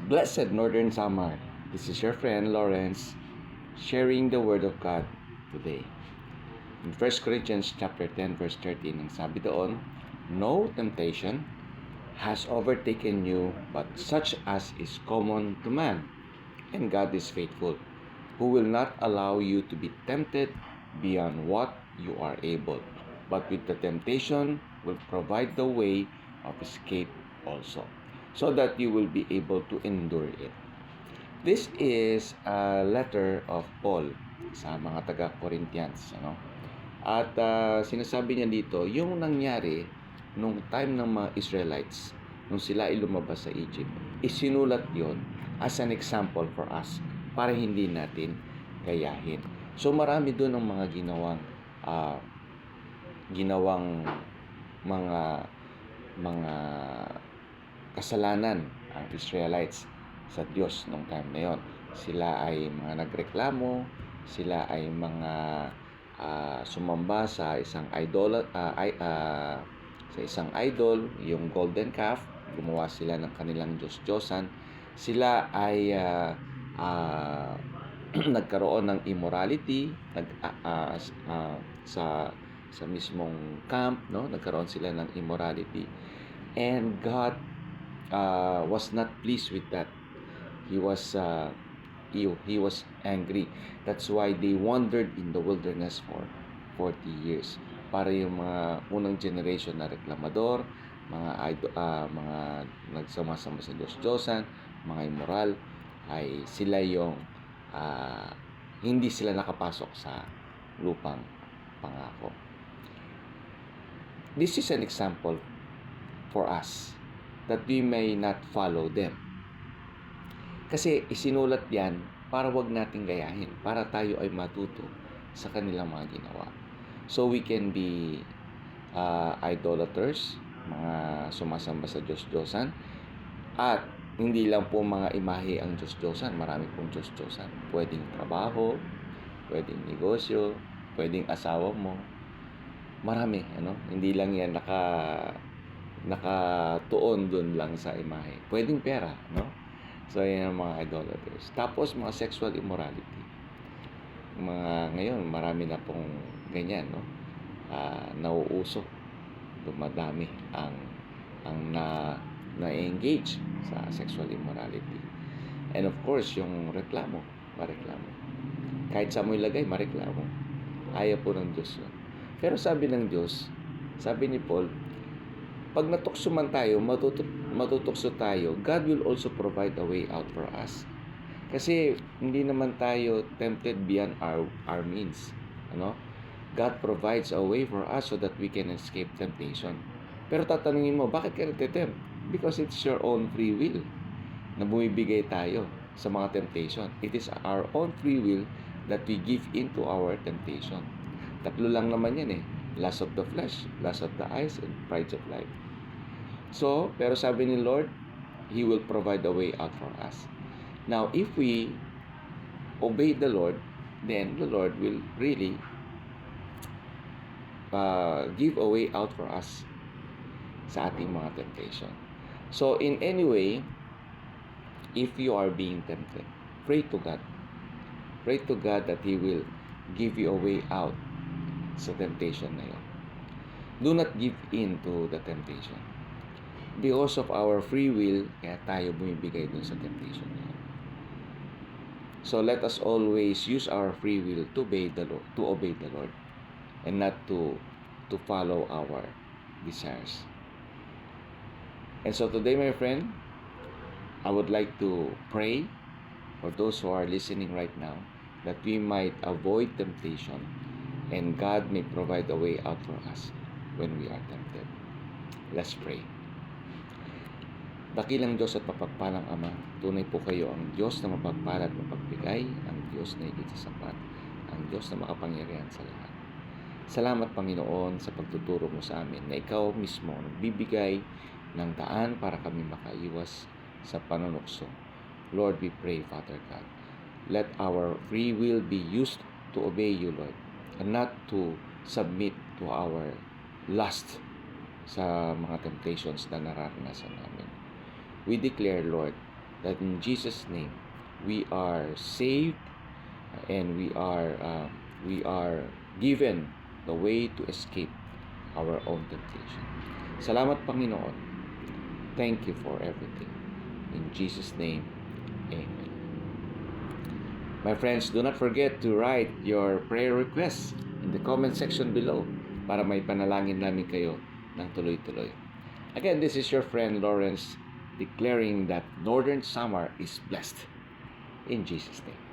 Blessed Northern Summer. This is your friend Lawrence sharing the Word of God today. In 1 Corinthians chapter 10 verse 13, ang sabi doon, no temptation has overtaken you but such as is common to man. And God is faithful, who will not allow you to be tempted beyond what you are able, but with the temptation will provide the way of escape also, so that you will be able to endure it. This is a letter of Paul sa mga taga-Corinthians. At sinasabi niya dito, yung nangyari nung time ng mga Israelites, nung sila ay lumabas sa Egypt, isinulat yon as an example for us para hindi natin gayahin. So marami doon ng mga ginawang mga kasalanan ang Israelites sa Diyos nung time na yon. Sila ay mga nagreklamo, sila ay mga sumamba sa isang idol, yung golden calf. Gumawa sila ng kanilang Diyos-Diyosan. Sila ay nagkaroon ng immorality sa mismong camp, no? Nagkaroon sila ng immorality, and God was not pleased with that. He was angry. That's why they wandered in the wilderness for 40 years. Para yung mga unang generation na reklamador, mga nagsamasama sa Diyos-Diyosan, mga immoral, ay sila yung hindi sila nakapasok sa lupang pangako. This is an example for us that we may not follow them. Kasi isinulat yan para wag nating gayahin, para tayo ay matuto sa kanilang mga ginawa. So we can be idolaters, mga sumasamba sa Diyos-Diyosan, at hindi lang po mga imahe ang Diyos-Diyosan, marami pong Diyos-Diyosan. Pwedeng trabaho, pwedeng negosyo, pwedeng asawa mo. Marami, Hindi lang yan nakatuon doon lang sa imahe. Pwedeng pera, So, yan ang mga idolaters. Tapos, mga sexual immorality. Ngayon, marami na pong ganyan, nauuso. Dumadami ang na-engage sa sexual immorality. And of course, yung mareklamo. Kahit sa mo ilagay, mareklamo. Ayaw po ng Diyos yun. Pero sabi ng Diyos, sabi ni Paul, pag natukso man tayo, matutukso tayo, God will also provide a way out for us. Kasi hindi naman tayo tempted beyond our means. God provides a way for us so that we can escape temptation. Pero tatanungin mo, bakit ka natitempt? Because it's your own free will na bumibigay tayo sa mga temptation. It is our own free will that we give into our temptation. Tatlo lang naman yan lust of the flesh, lust of the eyes, and pride of life. So, pero sabi ni Lord, He will provide a way out for us. Now, if we obey the Lord, then the Lord will really give a way out for us sa ating mga temptation. So, in any way, if you are being tempted, pray to God. Pray to God that He will give you a way out sa temptation na yun. Do not give in to the temptation. Because of our free will, kaya tayo bumibigay dun sa temptation na yun. So let us always use our free will to obey the Lord, and not to follow our desires. And so today, my friend, I would like to pray for those who are listening right now, that we might avoid temptation and God may provide a way out for us when we are tempted. Let's pray. Dakilang Diyos at mapagpalang Ama, tunay po kayo ang Diyos na mapagpala at mapagbigay, ang Diyos na higit sa sapat, ang Diyos na makapangyarihan sa lahat. Salamat, Panginoon, sa pagtuturo mo sa amin na Ikaw mismo nagbibigay ng daan para kami makaiwas sa panunukso. Lord, we pray, Father God, let our free will be used to obey you, Lord, and not to submit to our lust sa mga temptations na nararanasan namin. We declare, Lord, that in Jesus' name we are saved and we are given the way to escape our own temptation. Salamat, Panginoon. Thank you for everything. In Jesus' name, amen. My friends, do not forget to write your prayer requests in the comment section below para may panalangin namin kayo ng tuloy-tuloy. Again, this is your friend Lawrence declaring that Northern Samar is blessed. In Jesus' name.